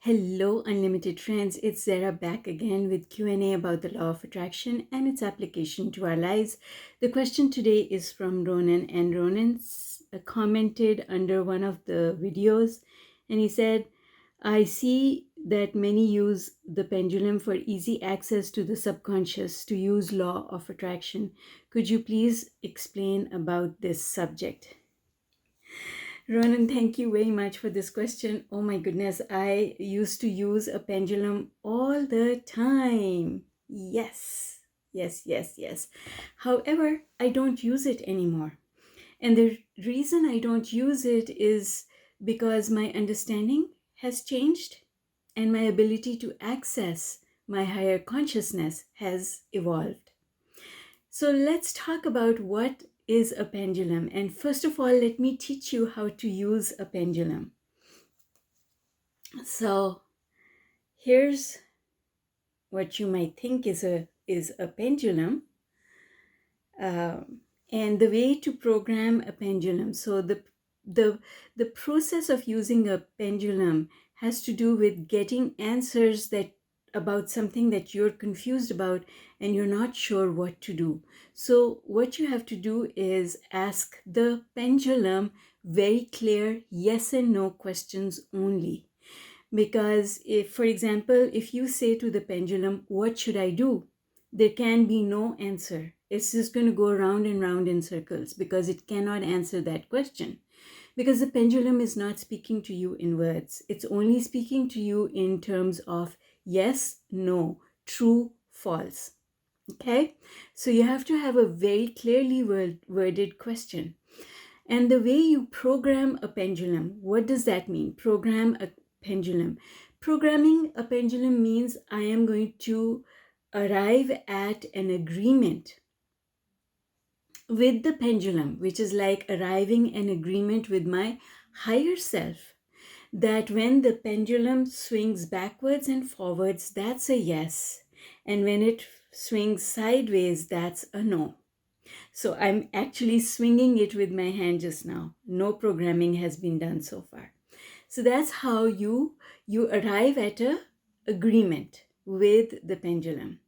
Hello, unlimited friends. It's Zara back again with Q&A about the law of attraction and its application to our lives. The question today is from Ronen, and Ronen commented under one of the videos, and he said, I see that many use the pendulum for easy access to the subconscious to use law of attraction. Could you please explain about this subject? Ronan, thank you very much for this question. Oh my goodness, I used to use a pendulum all the time. Yes, yes, yes, yes. However, I don't use it anymore. And the reason I don't use it is because my understanding has changed and my ability to access my higher consciousness has evolved. So let's talk about what is a pendulum. And first of all, let me teach you how to use a pendulum. So here's what you might think is a pendulum, and the way to program a pendulum. So the process of using a pendulum has to do with getting answers that about something that you're confused about and you're not sure what to do. So what you have to do is ask the pendulum very clear yes and no questions only. Because if, for example, if you say to the pendulum, what should I do? There can be no answer. It's just going to go round and round in circles because it cannot answer that question. Because the pendulum is not speaking to you in words. It's only speaking to you in terms of yes, no, true, false. Okay? So you have to have a very clearly worded question. And the way you program a pendulum, what does that mean? Program a pendulum. Programming a pendulum means I am going to arrive at an agreement with the pendulum, which is like arriving an agreement with my higher self, that when the pendulum swings backwards and forwards, that's a yes. And when it swings sideways, that's a no. So I'm actually swinging it with my hand just now. No programming has been done so far. So that's how you arrive at a agreement with the pendulum.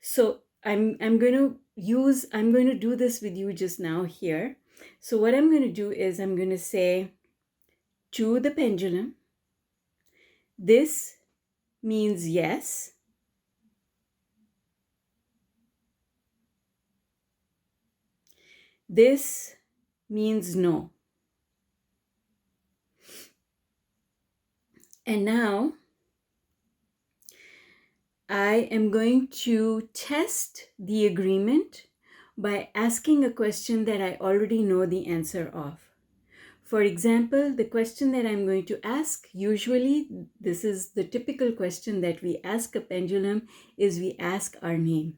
So I'm going to do this with you just now here. So what I'm going to do is I'm going to say to the pendulum, this means yes. This means no. And now I am going to test the agreement by asking a question that I already know the answer of. For example, the question that I'm going to ask, usually this is the typical question that we ask a pendulum, is we ask our name.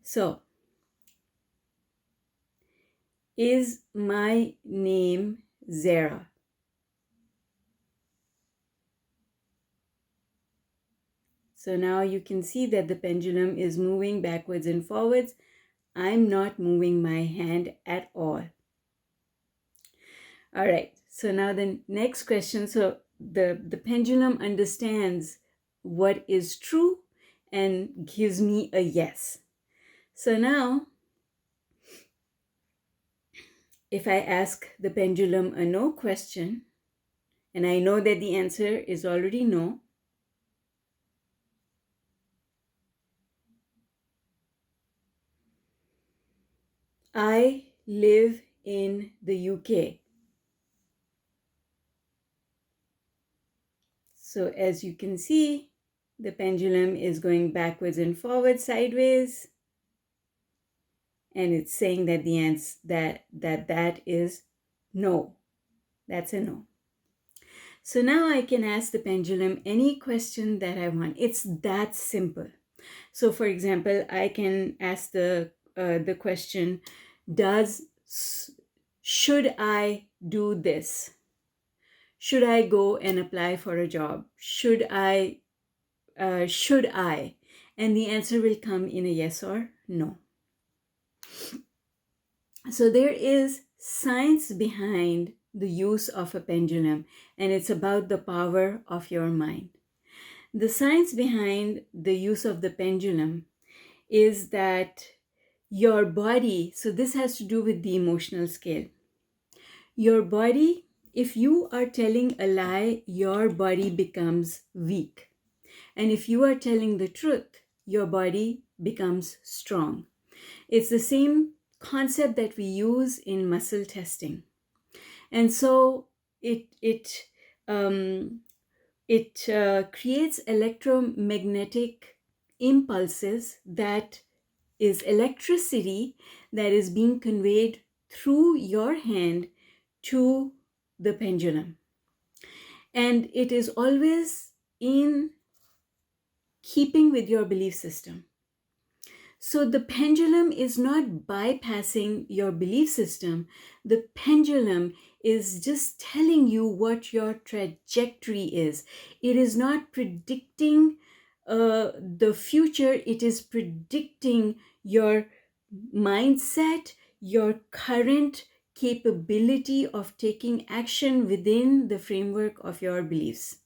So, is my name Zara? So now you can see that the pendulum is moving backwards and forwards. I'm not moving my hand at all. All right, so now the next question. So the pendulum understands what is true and gives me a yes. So now, if I ask the pendulum a no question, and I know that the answer is already no, I live in the UK. So as you can see, the pendulum is going backwards and forwards, sideways, and it's saying that the answer that is no. That's a no. So now I can ask the pendulum any question that I want. It's that simple. So for example, I can ask the question, should I do this? Should I go and apply for a job? Should I? And the answer will come in a yes or no. So there is science behind the use of a pendulum, and it's about the power of your mind. The science behind the use of the pendulum is that your body, so this has to do with the emotional scale. Your body, if you are telling a lie, your body becomes weak. And if you are telling the truth, your body becomes strong. It's the same concept that we use in muscle testing. And so um, it creates electromagnetic impulses, that is electricity that is being conveyed through your hand to the pendulum. And it is always in keeping with your belief system. So the pendulum is not bypassing your belief system. The pendulum is just telling you what your trajectory is. It is not predicting the future, it is predicting your mindset, your current capability of taking action within the framework of your beliefs.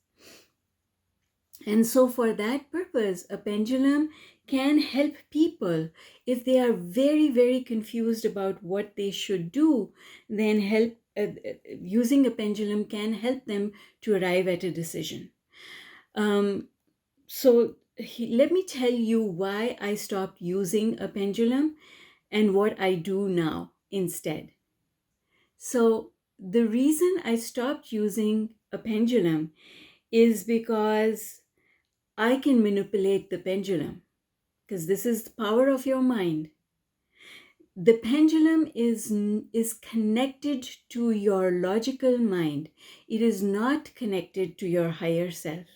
And so, for that purpose, a pendulum can help people if they are very, very confused about what they should do. Then, using a pendulum can help them to arrive at a decision. Let me tell you why I stopped using a pendulum and what I do now instead. So, the reason I stopped using a pendulum is because I can manipulate the pendulum, because this is the power of your mind. The pendulum is connected to your logical mind. It is not connected to your higher self.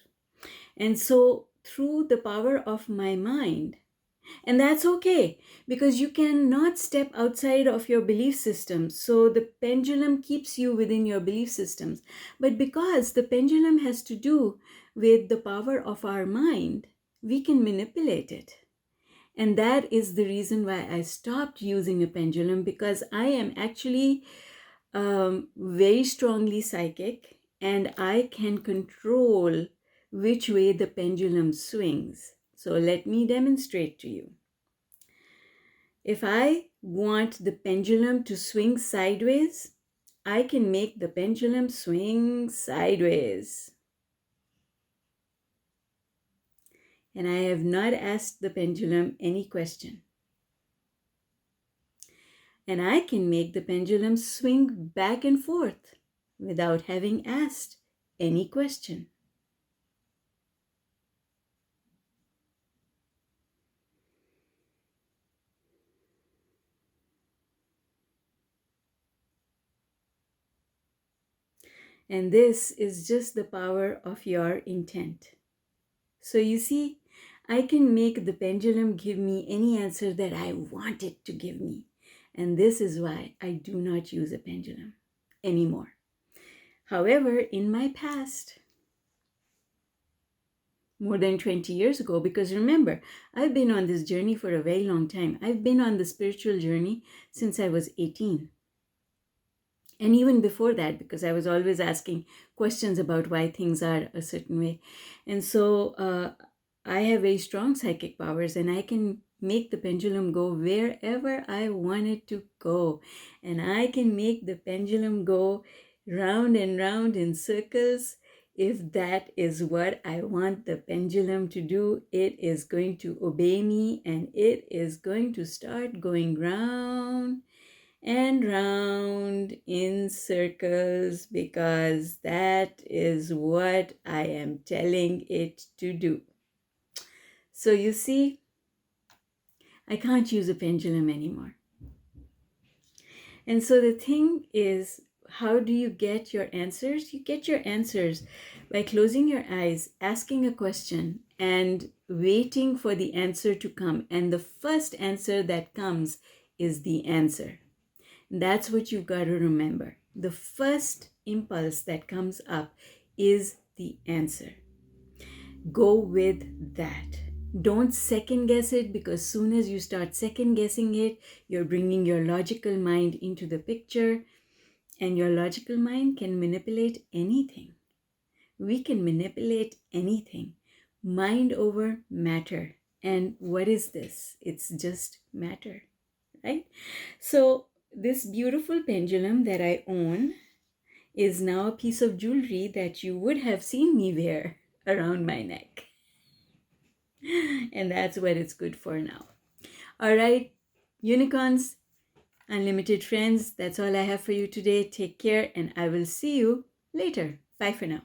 And so through the power of my mind, and that's okay, because you cannot step outside of your belief systems. So the pendulum keeps you within your belief systems. But because the pendulum has to do with the power of our mind, we can manipulate it. And that is the reason why I stopped using a pendulum, because I am actually very strongly psychic, and I can control which way the pendulum swings. So let me demonstrate to you. If I want the pendulum to swing sideways, I can make the pendulum swing sideways. And I have not asked the pendulum any question. And I can make the pendulum swing back and forth without having asked any question. And this is just the power of your intent. So you see, I can make the pendulum give me any answer that I want it to give me. And this is why I do not use a pendulum anymore. However, in my past, more than 20 years ago, because remember, I've been on this journey for a very long time. I've been on the spiritual journey since I was 18. And even before that, because I was always asking questions about why things are a certain way. And so I have very strong psychic powers, and I can make the pendulum go wherever I want it to go. And I can make the pendulum go round and round in circles. If that is what I want the pendulum to do, it is going to obey me, and it is going to start going round and round in circles, because that is what I am telling it to do. So you see, I can't use a pendulum anymore. And so the thing is, how do you get your answers? You get your answers by closing your eyes, asking a question, and waiting for the answer to come. And the first answer that comes is the answer. That's what you've got to remember. The first impulse that comes up is the answer. Go with that. Don't second guess it, because soon as you start second guessing it, you're bringing your logical mind into the picture, and your logical mind can manipulate anything. We can manipulate anything Mind over matter. And what is this? It's just matter, right? So this beautiful pendulum that I own is now a piece of jewelry that you would have seen me wear around my neck. And that's what it's good for now. All right, unicorns, unlimited friends, that's all I have for you today. Take care, and I will see you later. Bye for now.